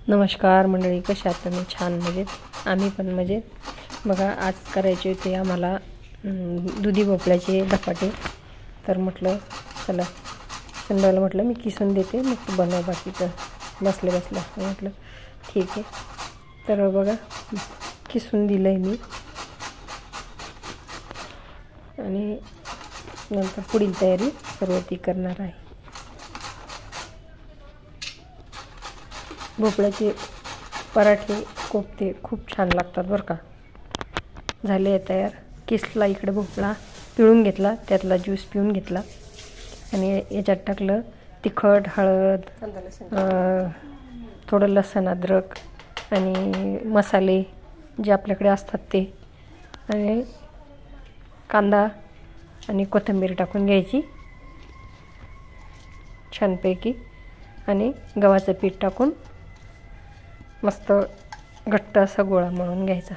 नमस्कार मंडळी, कशा आहात तुम्ही? छान मजेत, आम्ही पण मजेत। बघा, आज करायचे होते आम्हाला दुधी भोपळ्याचे धपाटे। तर म्हटलं चला संध्याला म्हटलं मी किसून देते, मग तू बनव बाकीचं बसले बसल्या। म्हटलं ठीक आहे। तर बघा किसून दिलंय मी आणि नंतर पुढील तयारी सर्व ती करणार आहे। भोपळ्याचे पराठे कोफ्ते खूप छान लागतात बरं का। झाले तयार। किसला इकडे भोपळा पिळून घेतला, त्यातला ज्यूस पिऊन घेतला आणि याच्यात टाकलं तिखट, हळद, थोडं लसूण, अद्रक आणि मसाले जे आपल्याकडे असतात ते, आणि कांदा आणि कोथिंबीर टाकून घ्यायची छानपैकी, आणि गव्हाचं पीठ टाकून मस्त घट्ट असा गोळा मळून घ्यायचा।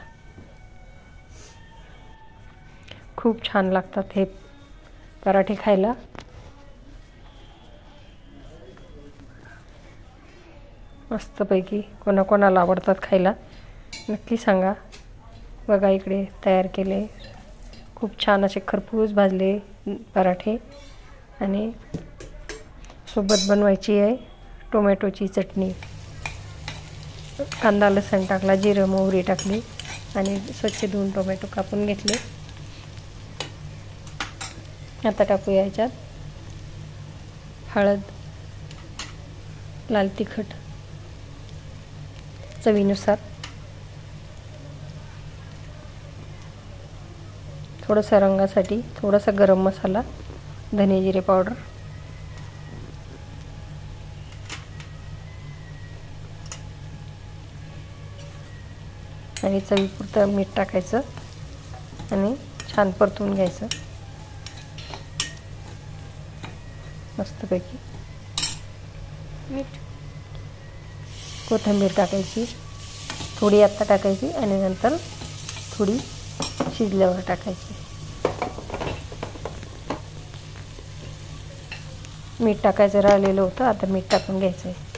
खूप छान लागतात हे पराठे खायला। मस्तपैकी कोणाकोणाला आवडतात खायला नक्की सांगा। बघा इकडे तयार केले खूप छान असे खरपूस भाजले पराठे, आणि सोबत बनवायची आहे टोमॅटोची चटणी। कांदा लसूण टाकला, जिरं मोहरी टाकली आणि स्वच्छ धुवून टोमॅटो कापून घेतले। आता टाकूया याच्यात हळद, लाल तिखट चवीनुसार, थोडंसं रंगासाठी थोडासा गरम मसाला, धने जिरे पावडर, आणि चवीपुरतं मीठ टाकायचं आणि छान परतून घ्यायचं मस्तपैकी। मीठ, कोथिंबीर टाकायची थोडी, आत्ता टाकायची आणि नंतर थोडी शिजल्यावर टाकायची। मीठ टाकायचं राहिलेलं होतं, आता मीठ टाकून घ्यायचं आहे।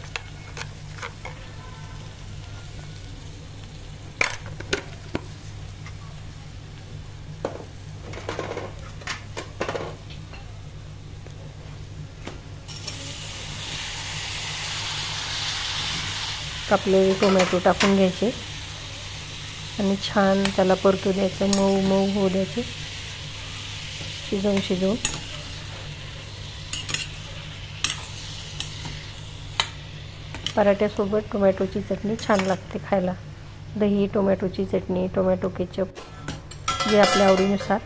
कापलेले टोमॅटो टाकून घ्यायचे आणि छान त्याला परतू द्यायचं, मऊ मऊ होऊ द्यायचे, शिजवून पराठ्यासोबत टोमॅटोची चटणी छान लागते खायला। दही, टोमॅटोची चटणी, टोमॅटो केचप जे आपल्या आवडीनुसार।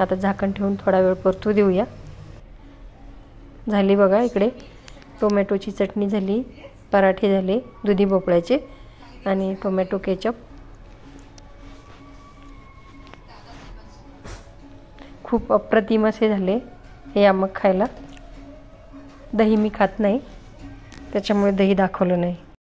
आता झाकण ठेवून थोडा वेळ परतू देऊया। झाली बघा, इकडे टोमॅटोची चटणी झाली, पराठे झाले दुधी भोपळ्याचे आणि टोमॅटो केचप। खूप अप्रतिम असे झाले हे आम्ही खायला। दही मी खात नाही, त्याच्यामुळे दही दाखवलं नाही।